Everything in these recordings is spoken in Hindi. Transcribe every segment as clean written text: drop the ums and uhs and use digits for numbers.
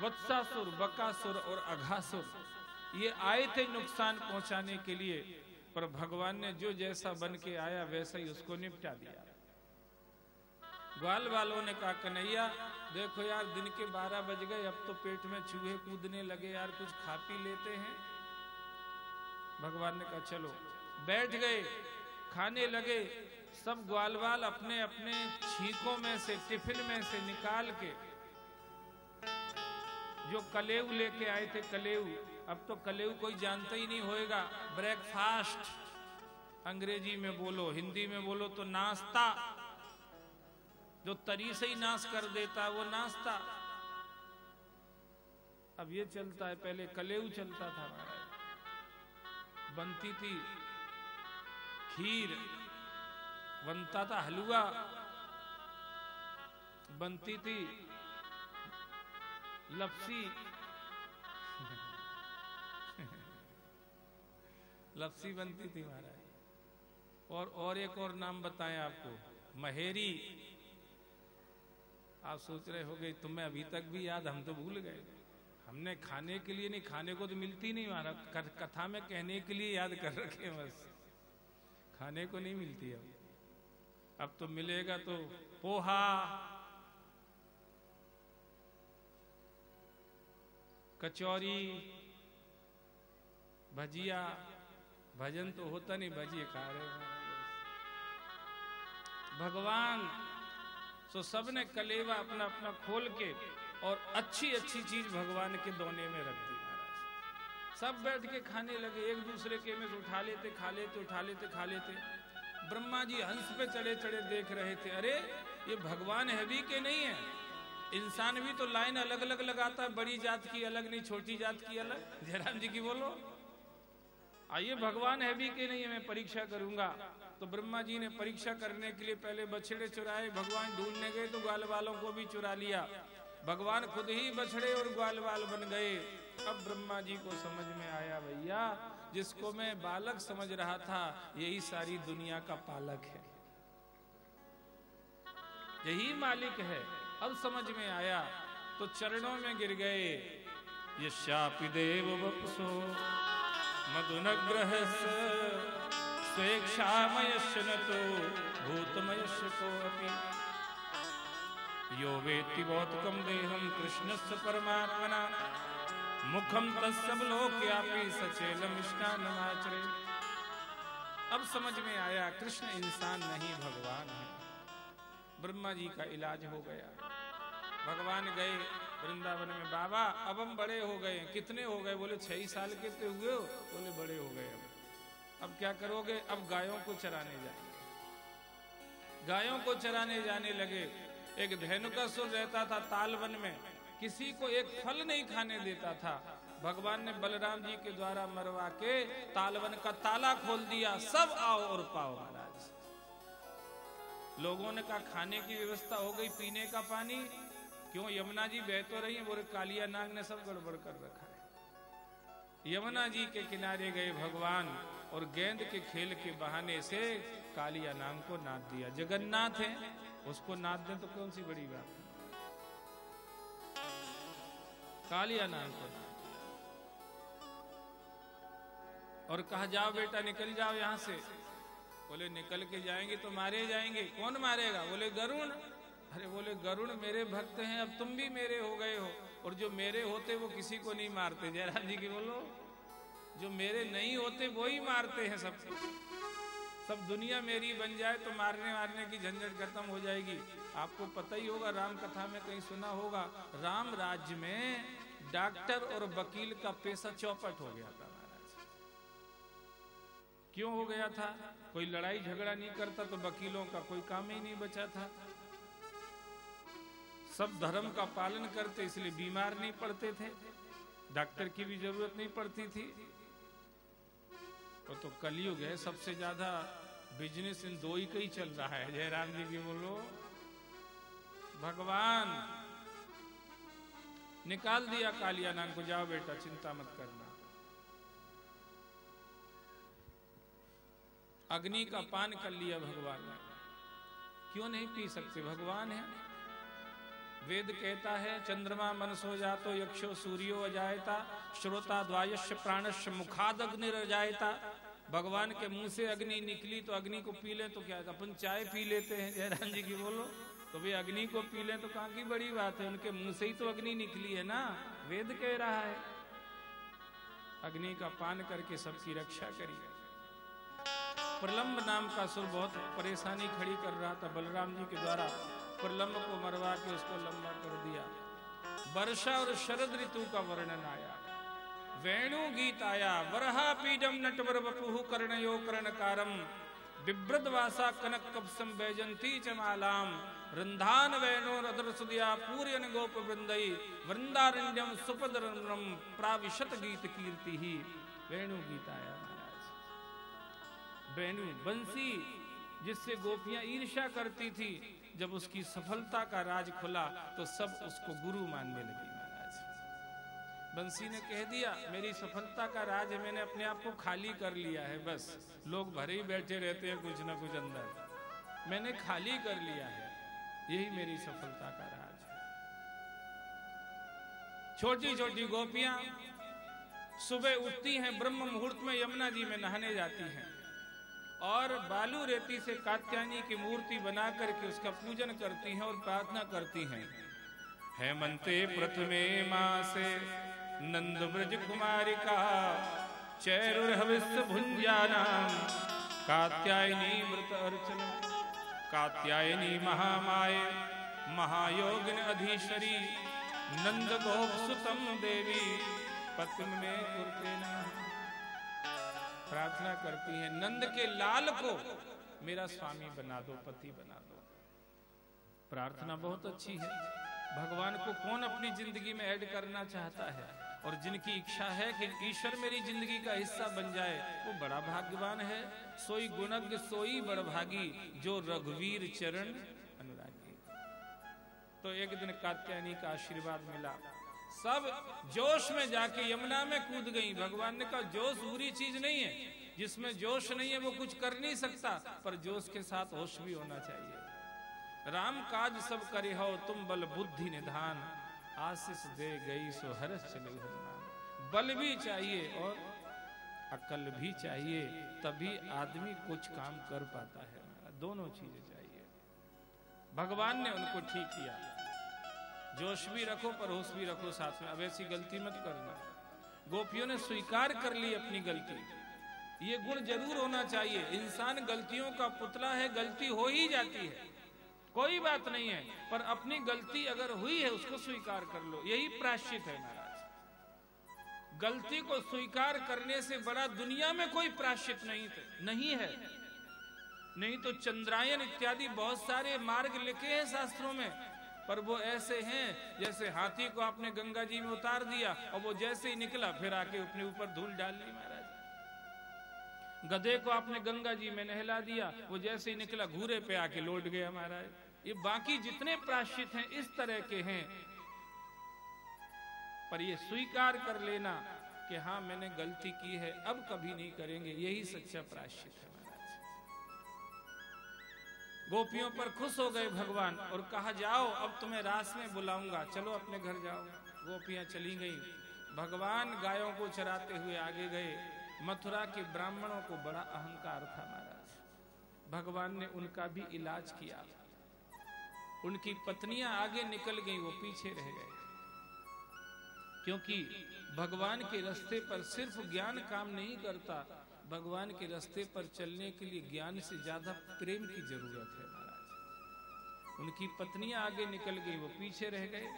वत्सासुर, बकासुर और अघासुर ये आए थे नुकसान पहुंचाने के लिए, पर भगवान ने जो जैसा बन के आया वैसा ही उसको निपटा दिया। ग्वाल वालों ने कहा कन्हैया देखो यार, दिन के 12 बज गए, अब तो पेट में चूहे कूदने लगे यार, कुछ खा पी लेते हैं। भगवान ने कहा चलो। बैठ गए, खाने लगे। सब ग्वाल वाल अपने अपने छींकों में से, टिफिन में से निकाल के जो कलेऊ लेके आए थे, कलेऊ, अब तो कलेऊ कोई जानता ही नहीं होएगा। ब्रेकफास्ट अंग्रेजी में बोलो, हिंदी में बोलो तो नाश्ता, जो तरी से ही नाश कर देता वो नाश्ता। अब ये चलता है, पहले कलेऊ चलता था महाराज। बनती थी खीर, बनता था हलवा, बनती थी लपसी लपसी बनती थी महाराज। और एक और नाम बताएं आपको, महेरी। आप सोच रहे हो गए तुम्हें अभी तक भी याद, हम तो भूल गए। हमने खाने के लिए नहीं, खाने को तो मिलती नहीं महाराज, कथा में कहने के लिए याद कर रखे हैं बस, खाने को नहीं मिलती। अब तो मिलेगा तो पोहा, कचौरी, भजिया। भजन तो होता नहीं, भजिए खा रहे हैं भगवान। तो सबने कलेवा अपना अपना खोल के और अच्छी अच्छी चीज भगवान के दोने में रख दी महाराज। सब बैठ के खाने लगे, एक दूसरे के में उठा लेते, खा लेते, उठा लेते, खा लेते। ब्रह्मा जी हंस पे चढ़े चढ़े देख रहे थे, अरे ये भगवान है भी के नहीं है। इंसान भी तो लाइन अलग अलग लगाता है, बड़ी जात की अलग नहीं, छोटी जात की अलग। जयराम जी की बोलो, आइए भगवान है भी के नहीं है, मैं परीक्षा करूंगा। तो ब्रह्मा जी ने परीक्षा करने के लिए पहले बछड़े चुराए, भगवान ढूंढने गए तो ग्वाल वालों को भी चुरा लिया। भगवान खुद ही बछड़े और ग्वाल वाल बन गए। अब ब्रह्मा जी को समझ में आया, भैया जिसको मैं बालक समझ रहा था यही सारी दुनिया का पालक है, यही मालिक है। अब समझ में आया तो चरणों में गिर गए। यशापि देव वपुषो मधुनग्रह स्वेक्षामयस्य न तो भूतमयस्य कोऽपि यो वेत्ति भौतिकं देहं कृष्णस्य परमात्मना मुखम तस्सब लोक्यापि सचेलम स्नानमाचरे। अब समझ में आया कृष्ण इंसान नहीं भगवान है। ब्रह्मा जी का इलाज हो गया। भगवान गए वृंदावन में, बाबा अब हम बड़े हो गए। कितने हो गए? बोले 6 साल के तो हुए हो। बोले बड़े हो गए। अब क्या करोगे? अब गायों को चराने जाएंगे। गायों को चराने जाने लगे। एक धेनुकासुर रहता था तालवन में, किसी को एक फल नहीं खाने देता था। भगवान ने बलराम जी के द्वारा मरवा के तालवन का ताला खोल दिया, सब आओ और पाओ महाराज। लोगों ने कहा खाने की व्यवस्था हो गई, पीने का पानी क्यों? यमुना जी बह तो रही है। बोले कालिया नाग ने सब गड़बड़ कर रखा है। यमुना जी के किनारे गए भगवान और गेंद के खेल के बहाने से कालिया नाग को नाद दिया। जगन्नाथ है, उसको नाद दें तो कौन सी बड़ी बात है। कालिया नाग को और कहा जाओ बेटा निकल जाओ यहां से। बोले निकल के जाएंगे तो मारे जाएंगे। कौन मारेगा? बोले गरुण। अरे बोले गरुण मेरे भक्त हैं, अब तुम भी मेरे हो गए हो। और जो मेरे होते वो किसी को नहीं मारते। जयराम जी की बोलो, जो मेरे नहीं होते वो ही मारते हैं सबको। सब दुनिया मेरी बन जाए तो मारने की झंझट खत्म हो जाएगी। आपको पता ही होगा, राम कथा में कहीं सुना होगा, राम राज्य में डॉक्टर और वकील का पेशा चौपट हो गया था महाराज। क्यों हो गया था? कोई लड़ाई झगड़ा नहीं करता तो वकीलों का कोई काम ही नहीं बचा था। सब धर्म का पालन करते, इसलिए बीमार नहीं पड़ते थे, डॉक्टर की भी जरूरत नहीं पड़ती थी। तो कलयुग है, सबसे ज्यादा बिजनेस इन दो ही का ही चल रहा है। जयराम जी की बोलो। भगवान निकाल दिया कालिया नाग को, जाओ बेटा चिंता मत करना। अग्नि का पान कर लिया भगवान ने। क्यों नहीं पी सकते? भगवान है। वेद कहता है चंद्रमा मनसो जातो यक्षो सूर्यो अजायता श्रोता द्वायश्य प्राणश्य मुखाद अग्निरजायता। भगवान के मुंह से अग्नि निकली तो अग्नि को पी ले तो क्या, अपन चाय पी लेते हैं जयराम जी की बोलो, तो भाई अग्नि को पी ले तो कहाँ की बड़ी बात है, उनके मुंह से ही तो अग्नि निकली है ना। वेद कह रहा है अग्नि का पान करके सबकी रक्षा करिए। प्रलंब नाम का असुर बहुत परेशानी खड़ी कर रहा था, बलराम जी के द्वारा प्रलंब को मरवा के उसको लंबा कर दिया। वर्षा और शरद ऋतु का वर्णन आया, वेणु गीत आया, वरहा पीडम नटवर वपुः कर्णयो कर्णकारम बिभ्रदवासा कनक कपसम बैजंती चमालाम रंधान वेणो रदर सुदिया पूर्यन गोप वृंदई वृंदारण्यम सुपदरम प्राविशत गीत कीर्ति ही। वेणु गीत आया महाराज, वेणु बंसी जिससे गोपियां ईर्ष्या करती थी, जब उसकी सफलता का राज खुला तो सब उसको गुरु मानने लगी महाराज। बंसी ने कह दिया मेरी सफलता का राज है, मैंने अपने आप को खाली कर लिया है, बस लोग भरे ही बैठे रहते हैं कुछ ना कुछ अंदर, मैंने खाली कर लिया है, यही मेरी सफलता का राज है। छोटी छोटी गोपियां सुबह उठती हैं, ब्रह्म मुहूर्त में यमुना जी में नहाने जाती हैं और बालू रेती से कात्यायनी की मूर्ति बना करके उसका पूजन करती हैं और प्रार्थना करती हैं। हेमंते प्रथमे मासे नंद ब्रज कुमारिका चैरुर्हविस्य भुंजानाम कात्यायनी मृत अर्चन कात्यायनी महामाये महायोगिन अधीश्वरी नंद गोप सुतम देवी पत्न में कुर्तेना। प्रार्थना करती है नंद के लाल को मेरा स्वामी बना दो, पति बना दो। प्रार्थना बहुत अच्छी है, भगवान को कौन अपनी जिंदगी में ऐड करना चाहता है, और जिनकी इच्छा है कि ईश्वर मेरी जिंदगी का हिस्सा बन जाए वो बड़ा भाग्यवान है। सोई गुणज्ञ सोई बड़भागी जो रघुवीर चरण अनुरागी। तो एक दिन कात्यायनी का आशीर्वाद मिला, सब जोश में जाके यमुना में कूद गई। भगवान ने कहा जोश बुरी चीज नहीं है, जिसमें जोश नहीं है वो कुछ कर नहीं सकता, पर जोश के साथ होश भी होना चाहिए। राम काज सब करे हो तुम बल बुद्धि निधान आशीष दे गई सो हर्ष चले हनुमान। बल भी चाहिए और अकल भी चाहिए, तभी आदमी कुछ काम कर पाता है, दोनों चीजें चाहिए। भगवान ने उनको ठीक किया, जोश भी रखो पर होश भी रखो साथ में, अब ऐसी गलती मत करना। गोपियों ने स्वीकार कर ली अपनी गलती, ये गुण जरूर होना चाहिए। इंसान गलतियों का पुतला है, गलती हो ही जाती है, कोई बात नहीं है, पर अपनी गलती अगर हुई है उसको स्वीकार कर लो, यही प्रायश्चित है महाराज। गलती को स्वीकार करने से बड़ा दुनिया में कोई प्रायश्चित नहीं है। नहीं तो चंद्रायन इत्यादि बहुत सारे मार्ग लिखे हैं शास्त्रों में, पर वो ऐसे हैं जैसे हाथी को आपने गंगा जी में उतार दिया और वो जैसे ही निकला फिर आके अपने ऊपर धूल डाल ली महाराज। गधे को आपने गंगा जी में नहला दिया, वो जैसे ही निकला घूरे पे आके लौट गया महाराज। ये बाकी जितने प्रायश्चित हैं इस तरह के हैं, पर ये स्वीकार कर लेना कि हाँ मैंने गलती की है, अब कभी नहीं करेंगे, यही सच्चा प्रायश्चित है महाराज। गोपियों पर खुश हो गए भगवान और कहा जाओ अब तुम्हें रास में बुलाऊंगा, चलो अपने घर जाओ। गोपियां चली गई, भगवान गायों को चराते हुए आगे गए। मथुरा के ब्राह्मणों को बड़ा अहंकार था महाराज, भगवान ने उनका भी इलाज किया। उनकी पत्नियां आगे निकल गई, वो पीछे रह गए, क्योंकि भगवान के रास्ते पर सिर्फ ज्ञान काम नहीं करता, भगवान के रास्ते पर चलने के लिए ज्ञान से ज्यादा प्रेम की जरूरत है महाराज। उनकी पत्नियां आगे निकल गई, वो पीछे रह गए।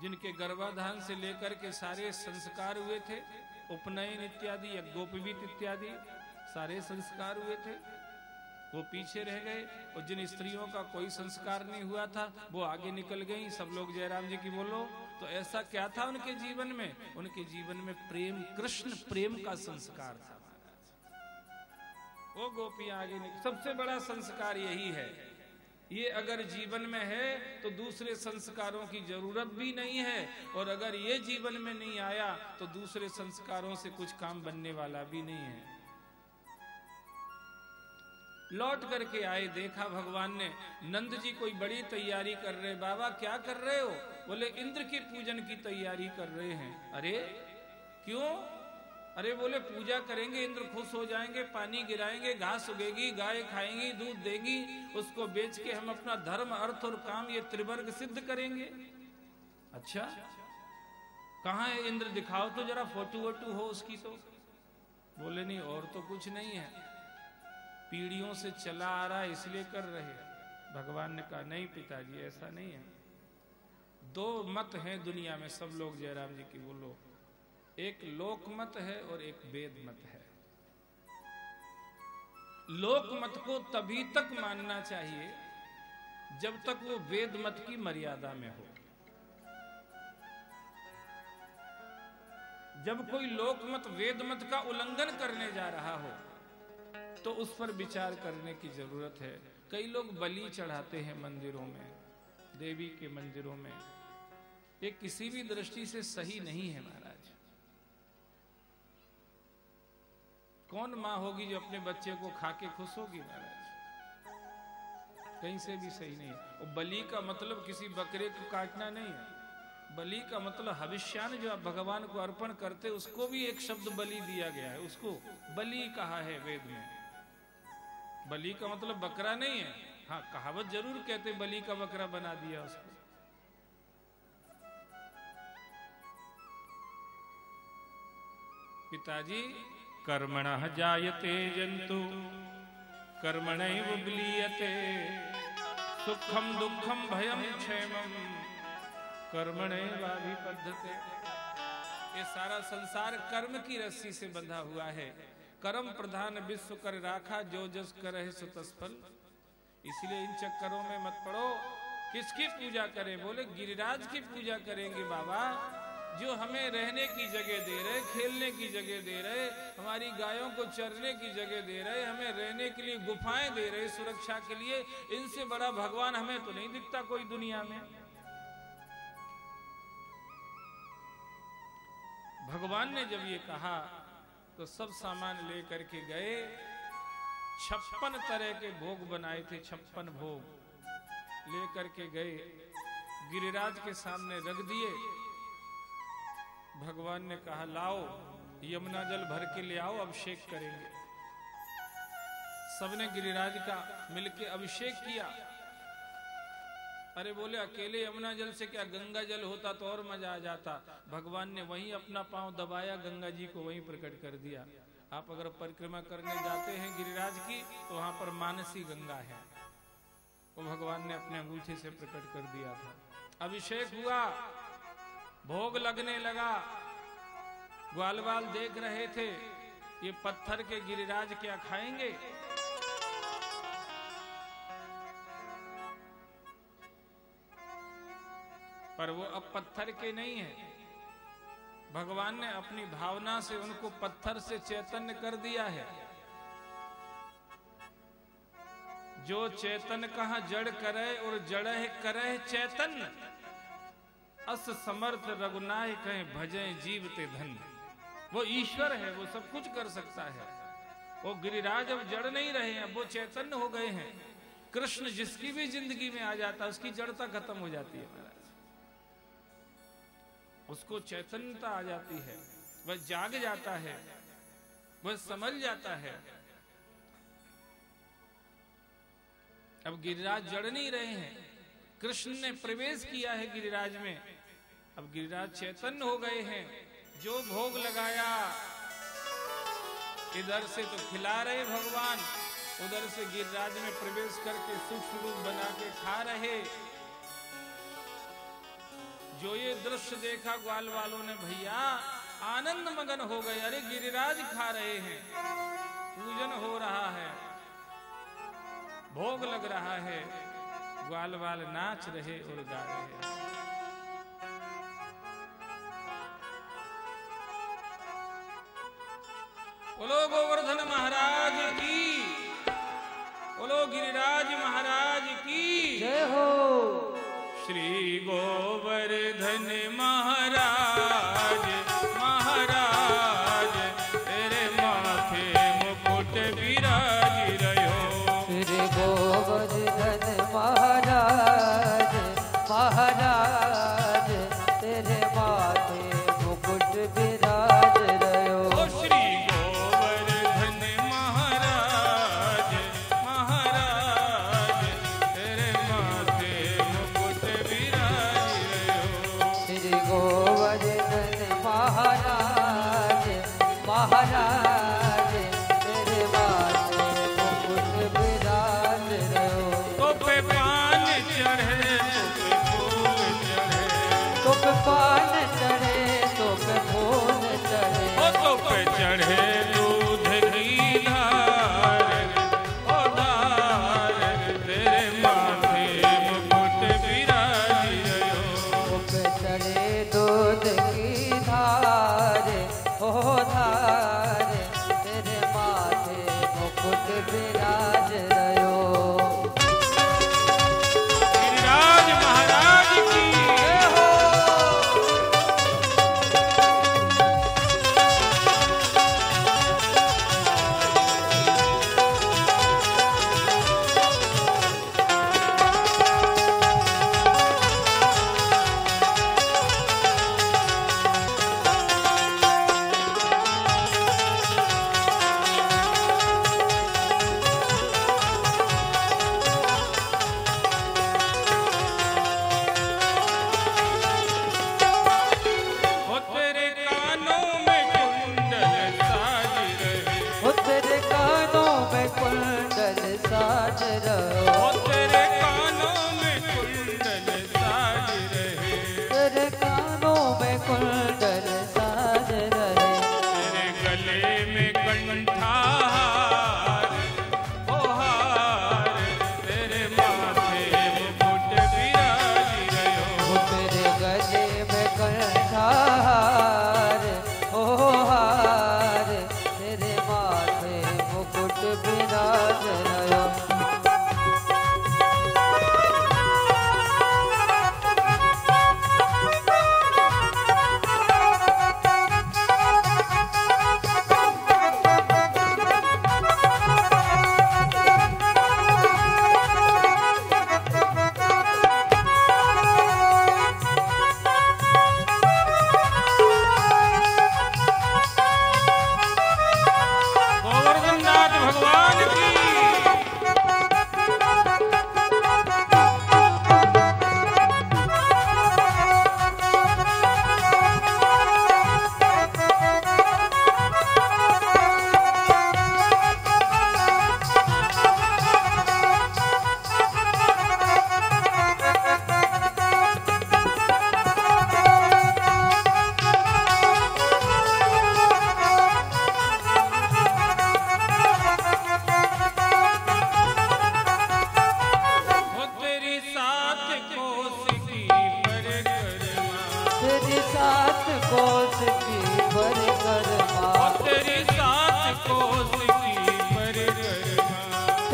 जिनके गर्भाधान से लेकर के सारे संस्कार हुए थे, उपनयन इत्यादि, यज्ञोपवीत इत्यादि सारे संस्कार हुए थे, वो पीछे रह गए। और जिन स्त्रियों का कोई संस्कार नहीं हुआ था वो आगे निकल गई। सब लोग जयराम जी की बोलो। तो ऐसा क्या था उनके जीवन में? उनके जीवन में प्रेम, कृष्ण प्रेम का संस्कार था महाराज। वो गोपियां आगे निकल, सबसे बड़ा संस्कार यही है। ये अगर जीवन में है तो दूसरे संस्कारों की जरूरत भी नहीं है, और अगर ये जीवन में नहीं आया तो दूसरे संस्कारों से कुछ काम बनने वाला भी नहीं है। लौट करके आए, देखा भगवान ने नंद जी कोई बड़ी तैयारी कर रहे। बाबा क्या कर रहे हो? बोले इंद्र के पूजन की तैयारी कर रहे हैं। अरे क्यों? अरे बोले पूजा करेंगे, इंद्र खुश हो जाएंगे, पानी गिराएंगे, घास उगेगी, गाय खाएंगी, दूध देगी, उसको बेच के हम अपना धर्म, अर्थ और काम ये त्रिवर्ग सिद्ध करेंगे। अच्छा कहाँ है इंद्र? दिखाओ तो जरा फोटो वोटो हो उसकी। तो बोले नहीं और तो कुछ नहीं है, पीढ़ियों से चला आ रहा है इसलिए कर रहे हैं। भगवान ने कहा नहीं पिताजी ऐसा नहीं है। दो मत हैं दुनिया में सब लोग, जयराम जी की बोलो, एक लोक मत है और एक वेद मत है। लोक मत को तभी तक मानना चाहिए जब तक वो वेद मत की मर्यादा में हो। जब कोई लोक मत वेद मत का उल्लंघन करने जा रहा हो तो उस पर विचार करने की जरूरत है। कई लोग बलि चढ़ाते हैं मंदिरों में, देवी के मंदिरों में, ये किसी भी दृष्टि से सही नहीं है महाराज। कौन मां होगी जो अपने बच्चे को खा के खुश होगी महाराज? कहीं से भी सही नहीं है। और बलि का मतलब किसी बकरे को काटना नहीं है। बलि का मतलब हविष्यान जो आप भगवान को अर्पण करते, उसको भी एक शब्द बलि दिया गया है, उसको बलि कहा है वेद में। बलि का मतलब बकरा नहीं है। हाँ कहावत जरूर कहते बलि का बकरा बना दिया उसको। पिताजी कर्मणः जायते जंतु कर्मणैव विलीयते, सुखम दुखम भयम क्षेमम कर्मणैवाभिपद्यते। ये सारा संसार कर्म की रस्सी से बंधा हुआ है। कर्म प्रधान विश्व कर राखा, जो जस करहि सो तस फल। इसलिए इन चक्करों में मत पड़ो। किसकी पूजा करें? बोले गिरिराज की पूजा करेंगे बाबा, जो हमें रहने की जगह दे रहे, खेलने की जगह दे रहे, हमारी गायों को चरने की जगह दे रहे, हमें रहने के लिए गुफाएं दे रहे सुरक्षा के लिए। इनसे बड़ा भगवान हमें तो नहीं दिखता कोई दुनिया में। भगवान ने जब ये कहा तो सब सामान लेकर के गए। 56 तरह के भोग बनाए थे, 56 भोग लेकर के गए, गिरिराज के सामने रख दिए। भगवान ने कहा लाओ यमुना जल भर के ले आओ, अभिषेक करेंगे। सबने गिरिराज का मिलके अभिषेक किया। अरे बोले अकेले यमुना जल से क्या, गंगा जल होता तो और मजा आ जाता। भगवान ने वहीं अपना पांव दबाया, गंगा जी को वहीं प्रकट कर दिया। आप अगर परिक्रमा करने जाते हैं गिरिराज की तो वहां पर मानसी गंगा है, वो भगवान ने अपने अंगूठे से प्रकट कर दिया था। अभिषेक हुआ, भोग लगने लगा। ग्वाल बाल देख रहे थे ये पत्थर के गिरिराज क्या खाएंगे। पर वो अब पत्थर के नहीं है। भगवान ने अपनी भावना से उनको पत्थर से चैतन्य कर दिया है। जो चैतन्य कहा जड़ करे और जड़ करे चैतन्य, अस समर्थ रघुनाय कहें भजें जीवते धन। वो ईश्वर है, वो सब कुछ कर सकता है। वो गिरिराज अब जड़ नहीं रहे हैं, अब वो चैतन्य हो गए हैं। कृष्ण जिसकी भी जिंदगी में आ जाता है उसकी जड़ता खत्म हो जाती है महाराज, उसको चैतन्यता आ जाती है, वह जाग जाता है, वह समझ जाता है। अब गिरिराज जड़ नहीं रहे हैं, कृष्ण ने प्रवेश किया है गिरिराज में। अब गिरिराज चैतन्य हो गए हैं। जो भोग लगाया इधर से तो खिला रहे भगवान, उधर से गिरिराज में प्रवेश करके सूक्ष्म रूप बना के खा रहे। जो ये दृश्य देखा ग्वाल वालों ने भैया आनंद मगन हो गए। अरे गिरिराज खा रहे हैं, पूजन हो रहा है, भोग लग रहा है, ग्वाल वाल नाच रहे और गा रहे। बोलो गोवर्धन महाराज की, बोलो गिरिराज महाराज की जय हो। श्री गोवर्धन महाराज महाराज तेरे माथे मुकुट विराज रहो। दूध की धार हो धार, तेरे माथे मुकुट विराज रयो। गिरिराज महाराज की जय हो।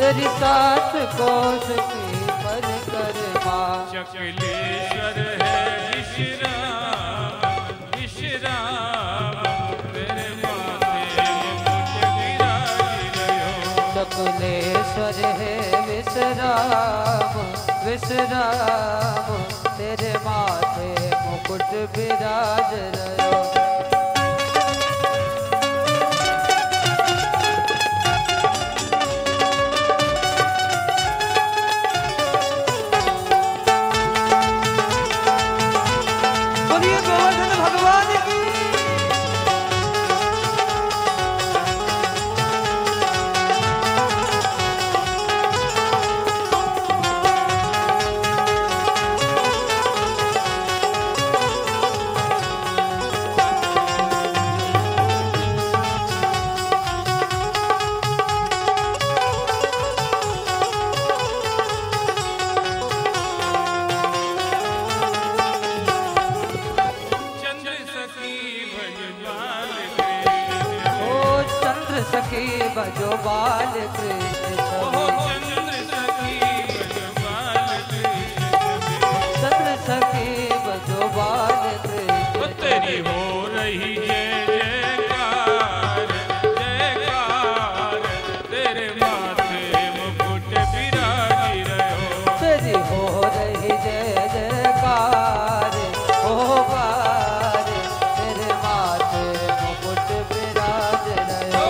तेरी सात कोस की परिक्रमा। चकलेश्वर है विश्राम विश्राम, तेरे माथे मुकुट विराज रयो। चकलेश्वर है विश्राम विश्राम, तेरे माथे मुकुट विराज रयो। सखी बजो बाल कृष्ण, चंद्र सखी बजो बाल कृष्ण, चंद्र सखी बजो बाल कृष्ण। तेरी हो रही जय जयकार जयकार, तेरे माथे मुकुट विराज रयो। तेरी हो रही जय जयकार ओ बार, तेरे माथे मुकुट विराज रयो।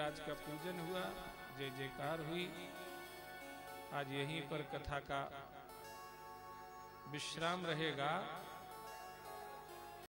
गिरिराज का पूजन हुआ, जय जयकार हुई। आज यहीं पर कथा का विश्राम रहेगा।